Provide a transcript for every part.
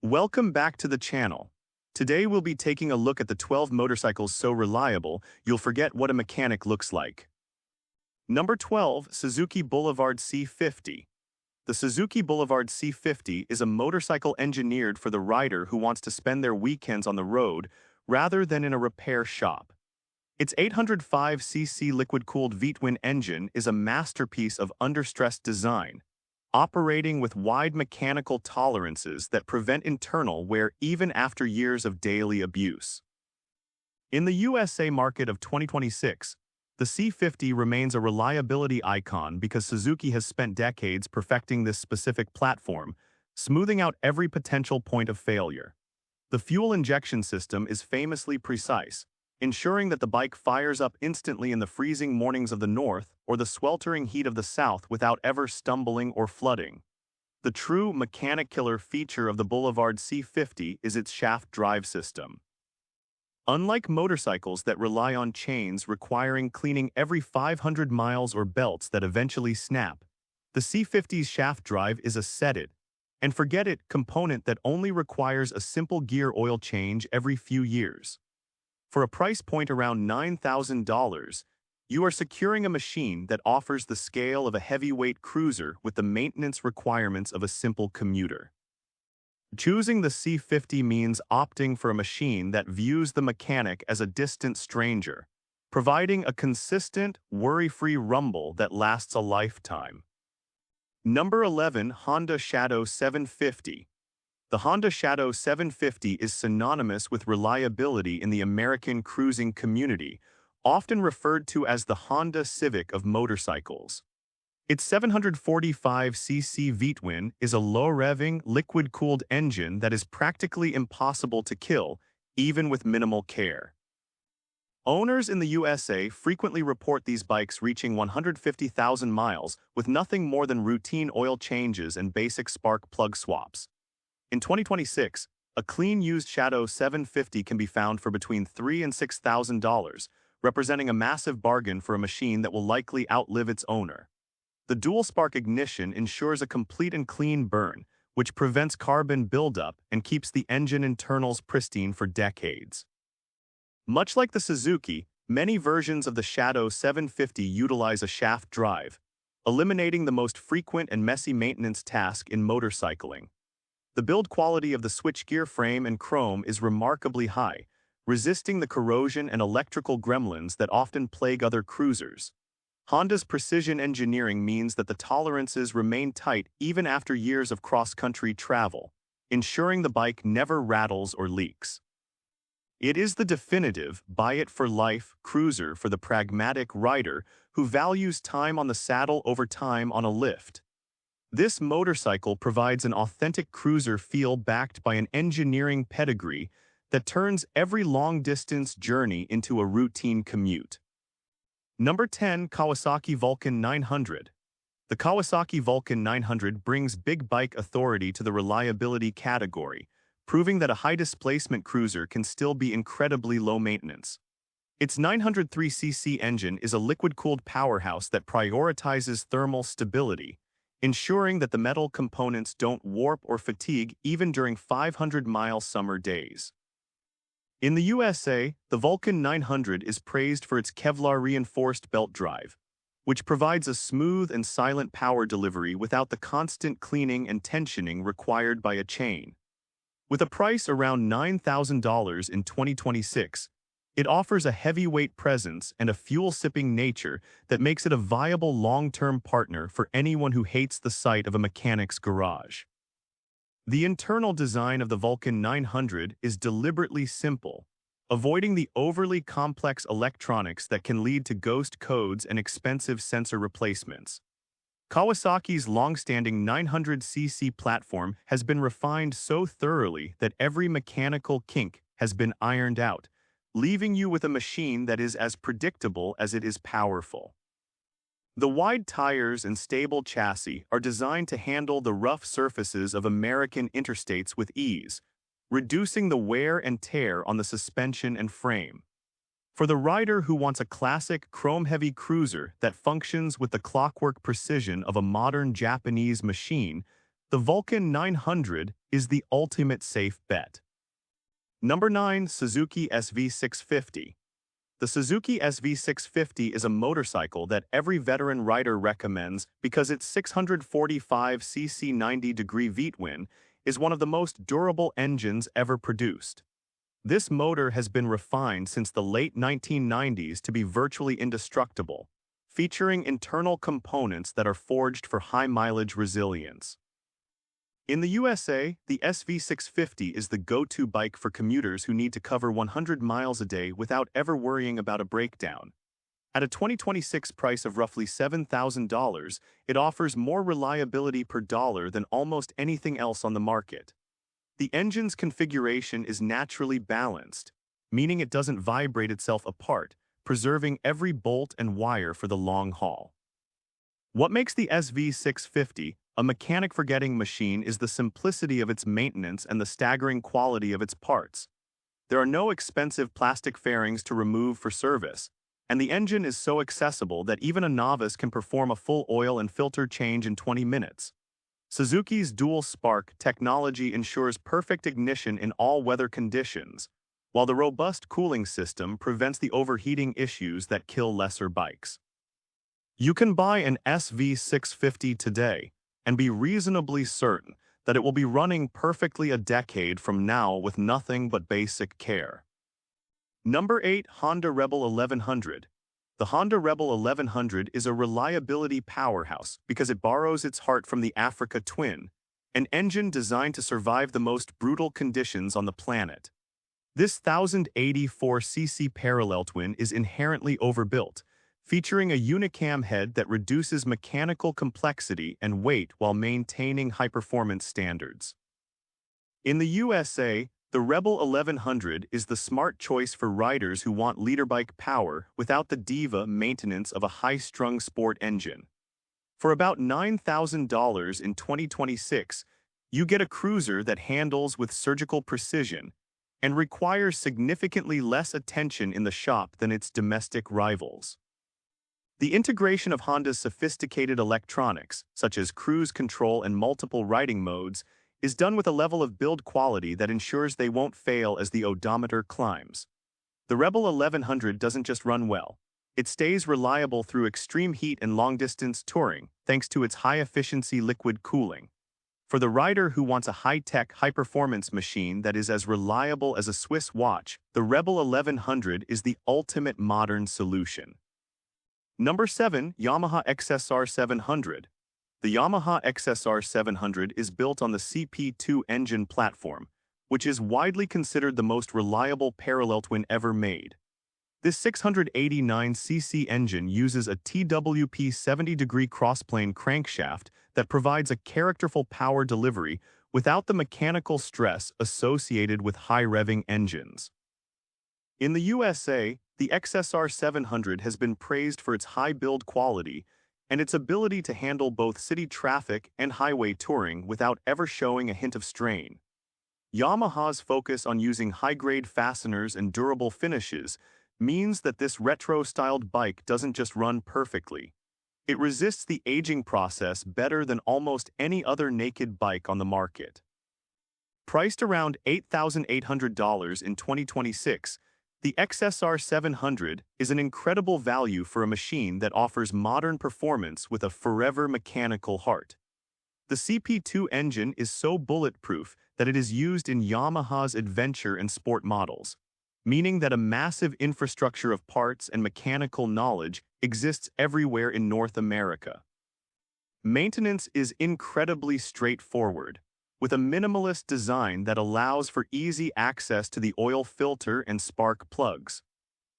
Welcome back to the channel. Today we'll be taking a look at the 12 motorcycles so reliable, you'll forget what a mechanic looks like. Number 12, Suzuki Boulevard C50. The Suzuki Boulevard C50 is a motorcycle engineered for the rider who wants to spend their weekends on the road rather than in a repair shop. Its 805cc liquid-cooled V-twin engine is a masterpiece of understress design, operating with wide mechanical tolerances that prevent internal wear even after years of daily abuse. In the USA market of 2026, the C50 remains a reliability icon because Suzuki has spent decades perfecting this specific platform, smoothing out every potential point of failure. The fuel injection system is famously precise, ensuring that the bike fires up instantly in the freezing mornings of the north or the sweltering heat of the south without ever stumbling or flooding. The true mechanic killer feature of the Boulevard C50 is its shaft drive system. Unlike motorcycles that rely on chains requiring cleaning every 500 miles or belts that eventually snap, the C50's shaft drive is a set-it-and-forget-it component that only requires a simple gear oil change every few years. For a price point around $9,000, you are securing a machine that offers the scale of a heavyweight cruiser with the maintenance requirements of a simple commuter. Choosing the C50 means opting for a machine that views the mechanic as a distant stranger, providing a consistent, worry-free rumble that lasts a lifetime. Number 11, Honda Shadow 750. The Honda Shadow 750 is synonymous with reliability in the American cruising community, often referred to as the Honda Civic of motorcycles. Its 745cc V-twin is a low-revving, liquid-cooled engine that is practically impossible to kill, even with minimal care. Owners in the USA frequently report these bikes reaching 150,000 miles with nothing more than routine oil changes and basic spark plug swaps. In 2026, a clean used Shadow 750 can be found for between $3,000 and $6,000, representing a massive bargain for a machine that will likely outlive its owner. The dual-spark ignition ensures a complete and clean burn, which prevents carbon buildup and keeps the engine internals pristine for decades. Much like the Suzuki, many versions of the Shadow 750 utilize a shaft drive, eliminating the most frequent and messy maintenance task in motorcycling. The build quality of the switchgear frame and chrome is remarkably high, resisting the corrosion and electrical gremlins that often plague other cruisers. Honda's precision engineering means that the tolerances remain tight even after years of cross-country travel, ensuring the bike never rattles or leaks. It is the definitive buy-it-for-life cruiser for the pragmatic rider who values time on the saddle over time on a lift. This motorcycle provides an authentic cruiser feel backed by an engineering pedigree that turns every long-distance journey into a routine commute. Number 10, Kawasaki Vulcan 900. The Kawasaki Vulcan 900 brings big bike authority to the reliability category, proving that a high-displacement cruiser can still be incredibly low maintenance. Its 903cc engine is a liquid-cooled powerhouse that prioritizes thermal stability, ensuring that the metal components don't warp or fatigue even during 500-mile summer days. In the USA, the Vulcan 900 is praised for its Kevlar-reinforced belt drive, which provides a smooth and silent power delivery without the constant cleaning and tensioning required by a chain. With a price around $9,000 in 2026, it offers a heavyweight presence and a fuel-sipping nature that makes it a viable long-term partner for anyone who hates the sight of a mechanic's garage. The internal design of the Vulcan 900 is deliberately simple, avoiding the overly complex electronics that can lead to ghost codes and expensive sensor replacements. Kawasaki's long-standing 900cc platform has been refined so thoroughly that every mechanical kink has been ironed out, leaving you with a machine that is as predictable as it is powerful. The wide tires and stable chassis are designed to handle the rough surfaces of American interstates with ease, reducing the wear and tear on the suspension and frame. For the rider who wants a classic chrome-heavy cruiser that functions with the clockwork precision of a modern Japanese machine, The Vulcan 900 is the ultimate safe bet. Number 9. Suzuki SV650. The Suzuki SV650 is a motorcycle that every veteran rider recommends because its 645cc 90-degree V-twin is one of the most durable engines ever produced. This motor has been refined since the late 1990s to be virtually indestructible, featuring internal components that are forged for high-mileage resilience. In the USA, the SV650 is the go-to bike for commuters who need to cover 100 miles a day without ever worrying about a breakdown. At a 2026 price of roughly $7,000, it offers more reliability per dollar than almost anything else on the market. The engine's configuration is naturally balanced, meaning it doesn't vibrate itself apart, preserving every bolt and wire for the long haul. What makes the SV650 a mechanic-forgetting machine is the simplicity of its maintenance and the staggering quality of its parts. There are no expensive plastic fairings to remove for service, and the engine is so accessible that even a novice can perform a full oil and filter change in 20 minutes. Suzuki's dual spark technology ensures perfect ignition in all weather conditions, while the robust cooling system prevents the overheating issues that kill lesser bikes. You can buy an SV650 today and be reasonably certain that it will be running perfectly a decade from now with nothing but basic care. Number 8. Honda Rebel 1100. The Honda Rebel 1100 is a reliability powerhouse because it borrows its heart from the Africa Twin, an engine designed to survive the most brutal conditions on the planet. This 1084cc parallel twin is inherently overbuilt, featuring a unicam head that reduces mechanical complexity and weight while maintaining high-performance standards. In the USA, the Rebel 1100 is the smart choice for riders who want leader-bike power without the diva maintenance of a high-strung sport engine. For about $9,000 in 2026, you get a cruiser that handles with surgical precision and requires significantly less attention in the shop than its domestic rivals. The integration of Honda's sophisticated electronics, such as cruise control and multiple riding modes, is done with a level of build quality that ensures they won't fail as the odometer climbs. The Rebel 1100 doesn't just run well. It stays reliable through extreme heat and long-distance touring, thanks to its high-efficiency liquid cooling. For the rider who wants a high-tech, high-performance machine that is as reliable as a Swiss watch, the Rebel 1100 is the ultimate modern solution. Number 7. Yamaha XSR700. The Yamaha XSR700 is built on the CP2 engine platform, which is widely considered the most reliable parallel twin ever made. This 689cc engine uses a TWP 70-degree crossplane crankshaft that provides a characterful power delivery without the mechanical stress associated with high-revving engines. In the USA, the XSR700 has been praised for its high build quality and its ability to handle both city traffic and highway touring without ever showing a hint of strain. Yamaha's focus on using high-grade fasteners and durable finishes means that this retro-styled bike doesn't just run perfectly. It resists the aging process better than almost any other naked bike on the market. Priced around $8,800 in 2026, the XSR700 is an incredible value for a machine that offers modern performance with a forever mechanical heart. The CP2 engine is so bulletproof that it is used in Yamaha's adventure and sport models, meaning that a massive infrastructure of parts and mechanical knowledge exists everywhere in North America. Maintenance is incredibly straightforward, with a minimalist design that allows for easy access to the oil filter and spark plugs.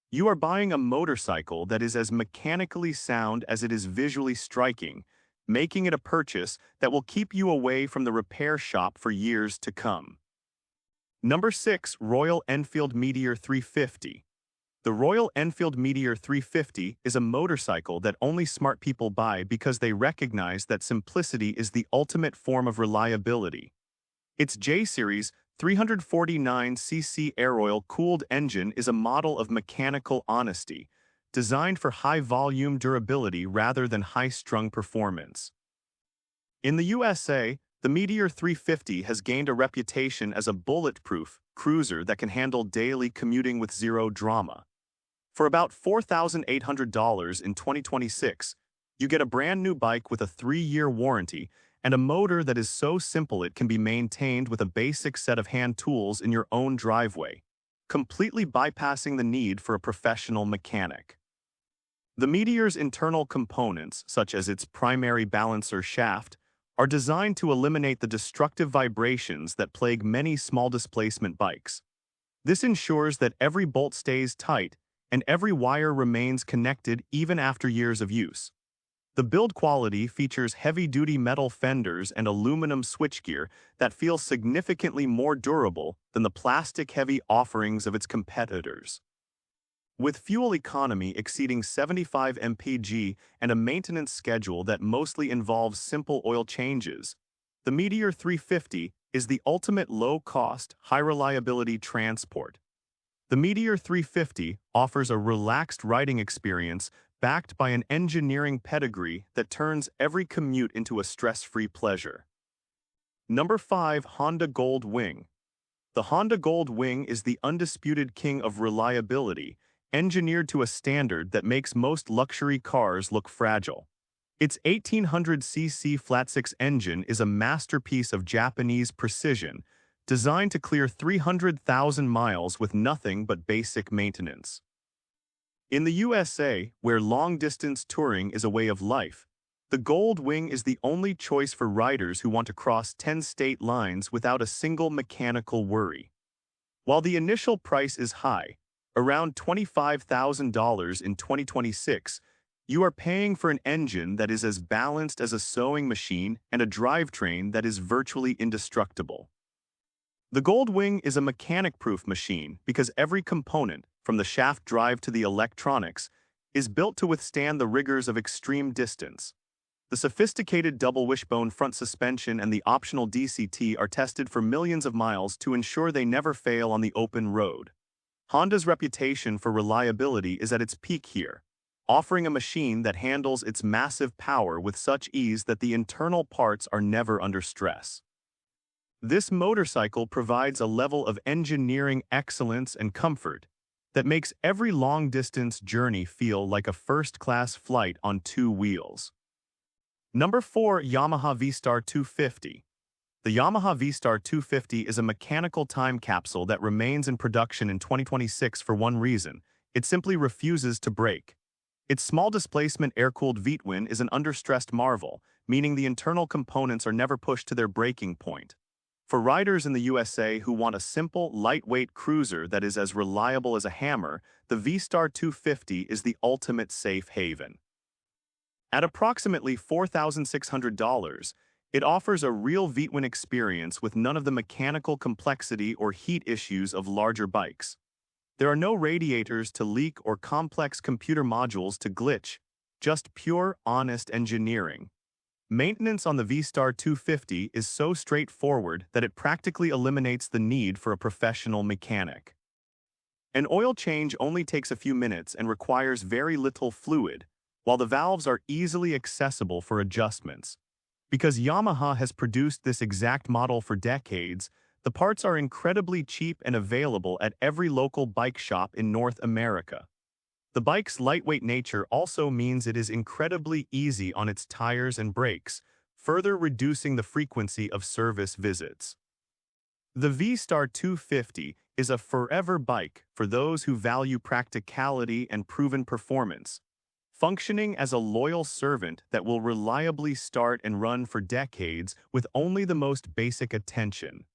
You are buying a motorcycle that is as mechanically sound as it is visually striking, making it a purchase that will keep you away from the repair shop for years to come. Number 6. Royal Enfield Meteor 350. The Royal Enfield Meteor 350 is a motorcycle that only smart people buy because they recognize that simplicity is the ultimate form of reliability. Its J-Series 349cc air-oil-cooled engine is a model of mechanical honesty, designed for high-volume durability rather than high-strung performance. In the USA, The Meteor 350 has gained a reputation as a bulletproof cruiser that can handle daily commuting with zero drama. For about $4,800 in 2026, you get a brand new bike with a 3-year warranty and a motor that is so simple it can be maintained with a basic set of hand tools in your own driveway, completely bypassing the need for a professional mechanic. The Meteor's internal components, such as its primary balancer shaft, are designed to eliminate the destructive vibrations that plague many small-displacement bikes. This ensures that every bolt stays tight and every wire remains connected even after years of use. The build quality features heavy-duty metal fenders and aluminum switchgear that feel significantly more durable than the plastic-heavy offerings of its competitors. With fuel economy exceeding 75 mpg and a maintenance schedule that mostly involves simple oil changes, the Meteor 350 is the ultimate low-cost, high-reliability transport. The Meteor 350 offers a relaxed riding experience backed by an engineering pedigree that turns every commute into a stress-free pleasure. Number 5. Honda Gold Wing. The Honda Gold Wing is the undisputed king of reliability, engineered to a standard that makes most luxury cars look fragile. Its 1800cc flat-six engine is a masterpiece of Japanese precision, designed to clear 300,000 miles with nothing but basic maintenance. In the USA, where long-distance touring is a way of life, the Gold Wing is the only choice for riders who want to cross 10 state lines without a single mechanical worry. While the initial price is high, around $25,000 in 2026, you are paying for an engine that is as balanced as a sewing machine and a drivetrain that is virtually indestructible. The Gold Wing is a mechanic-proof machine because every component, from the shaft drive to the electronics, is built to withstand the rigors of extreme distance. The sophisticated double wishbone front suspension and the optional DCT are tested for millions of miles to ensure they never fail on the open road. Honda's reputation for reliability is at its peak here, offering a machine that handles its massive power with such ease that the internal parts are never under stress. This motorcycle provides a level of engineering excellence and comfort that makes every long-distance journey feel like a first-class flight on 2 wheels. Number 4. Yamaha V-Star 250. The Yamaha V-Star 250 is a mechanical time capsule that remains in production in 2026 for one reason: it simply refuses to break. Its small-displacement air-cooled V-twin is an understressed marvel, meaning the internal components are never pushed to their breaking point. For riders in the USA who want a simple, lightweight cruiser that is as reliable as a hammer, the V-Star 250 is the ultimate safe haven. At approximately $4,600, it offers a real V-twin experience with none of the mechanical complexity or heat issues of larger bikes. There are no radiators to leak or complex computer modules to glitch, just pure, honest engineering. Maintenance on the V-Star 250 is so straightforward that it practically eliminates the need for a professional mechanic. An oil change only takes a few minutes and requires very little fluid, while the valves are easily accessible for adjustments. Because Yamaha has produced this exact model for decades, the parts are incredibly cheap and available at every local bike shop in North America. The bike's lightweight nature also means it is incredibly easy on its tires and brakes, further reducing the frequency of service visits. The V-Star 250 is a forever bike for those who value practicality and proven performance, functioning as a loyal servant that will reliably start and run for decades with only the most basic attention.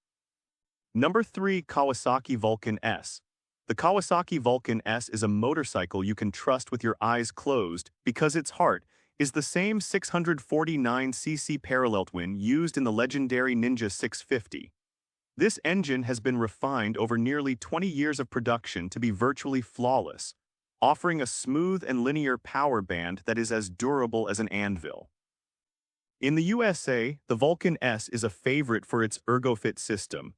Number 3. Kawasaki Vulcan S. The Kawasaki Vulcan S is a motorcycle you can trust with your eyes closed because its heart is the same 649cc parallel twin used in the legendary Ninja 650. This engine has been refined over nearly 20 years of production to be virtually flawless, offering a smooth and linear power band that is as durable as an anvil. In the USA, the Vulcan S is a favorite for its ErgoFit system,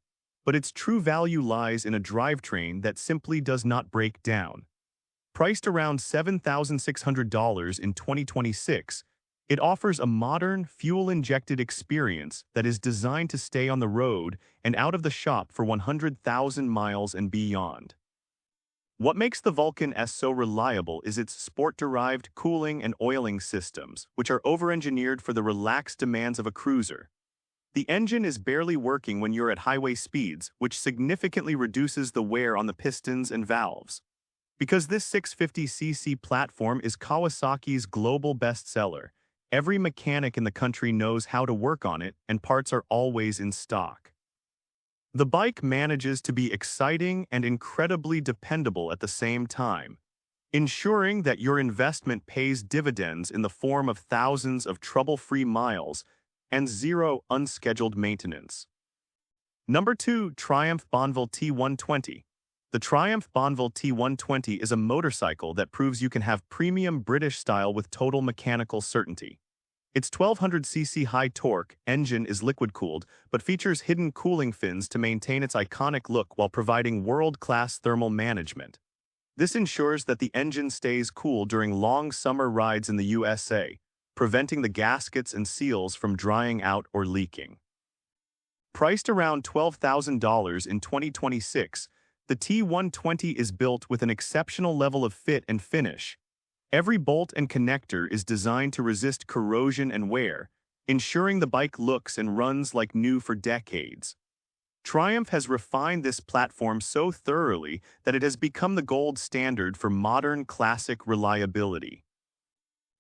but its true value lies in a drivetrain that simply does not break down. Priced around $7,600 in 2026, It offers a modern, fuel-injected experience that is designed to stay on the road and out of the shop for 100,000 miles and beyond. What makes the Vulcan S so reliable is its sport-derived cooling and oiling systems, which are over-engineered for the relaxed demands of a cruiser. The engine is barely working when you're at highway speeds, which significantly reduces the wear on the pistons and valves. Because this 650cc platform is Kawasaki's global bestseller, every mechanic in the country knows how to work on it, and parts are always in stock. The bike manages to be exciting and incredibly dependable at the same time, ensuring that your investment pays dividends in the form of thousands of trouble-free miles and zero unscheduled maintenance. Number 2. Triumph Bonneville T120. The Triumph Bonneville T120 is a motorcycle that proves you can have premium British style with total mechanical certainty. Its 1200cc high-torque engine is liquid-cooled, but features hidden cooling fins to maintain its iconic look while providing world-class thermal management. This ensures that the engine stays cool during long summer rides in the USA, preventing the gaskets and seals from drying out or leaking. Priced around $12,000 in 2026, the T120 is built with an exceptional level of fit and finish. Every bolt and connector is designed to resist corrosion and wear, ensuring the bike looks and runs like new for decades. Triumph has refined this platform so thoroughly that it has become the gold standard for modern classic reliability.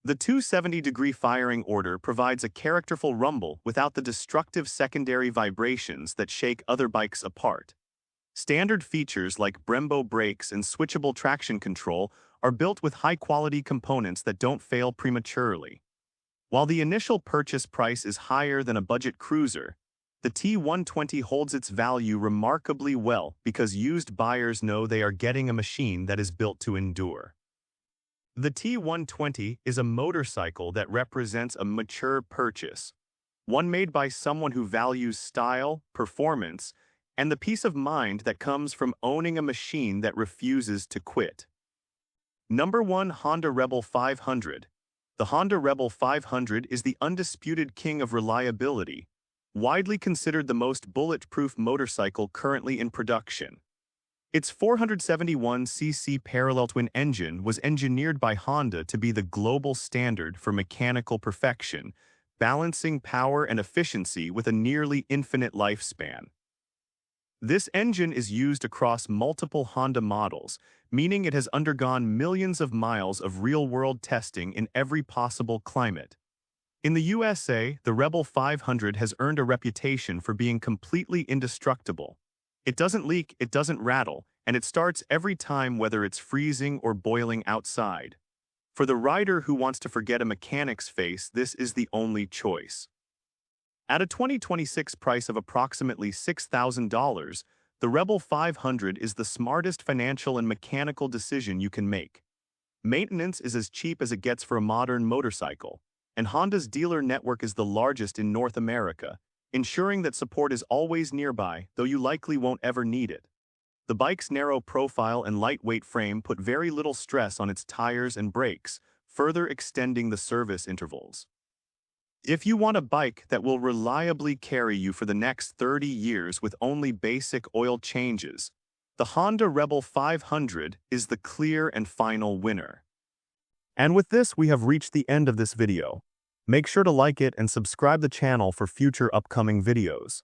The 270-degree firing order provides a characterful rumble without the destructive secondary vibrations that shake other bikes apart. Standard features like Brembo brakes and switchable traction control are built with high-quality components that don't fail prematurely. While the initial purchase price is higher than a budget cruiser, the T120 holds its value remarkably well because used buyers know they are getting a machine that is built to endure. The T120 is a motorcycle that represents a mature purchase, one made by someone who values style, performance, and the peace of mind that comes from owning a machine that refuses to quit. Number 1. Honda Rebel 500. The Honda Rebel 500 is the undisputed king of reliability, widely considered the most bulletproof motorcycle currently in production. Its 471cc parallel twin engine was engineered by Honda to be the global standard for mechanical perfection, balancing power and efficiency with a nearly infinite lifespan. This engine is used across multiple Honda models, meaning it has undergone millions of miles of real-world testing in every possible climate. In the USA, the Rebel 500 has earned a reputation for being completely indestructible. It doesn't leak, it doesn't rattle, and it starts every time whether it's freezing or boiling outside. For the rider who wants to forget a mechanic's face, this is the only choice. At a 2026 price of approximately $6,000, the Rebel 500 is the smartest financial and mechanical decision you can make. Maintenance is as cheap as it gets for a modern motorcycle, and Honda's dealer network is the largest in North America, ensuring that support is always nearby, though you likely won't ever need it. The bike's narrow profile and lightweight frame put very little stress on its tires and brakes, further extending the service intervals. If you want a bike that will reliably carry you for the next 30 years with only basic oil changes, the Honda Rebel 500 is the clear and final winner. And with this, we have reached the end of this video. Make sure to like it and subscribe the channel for future upcoming videos.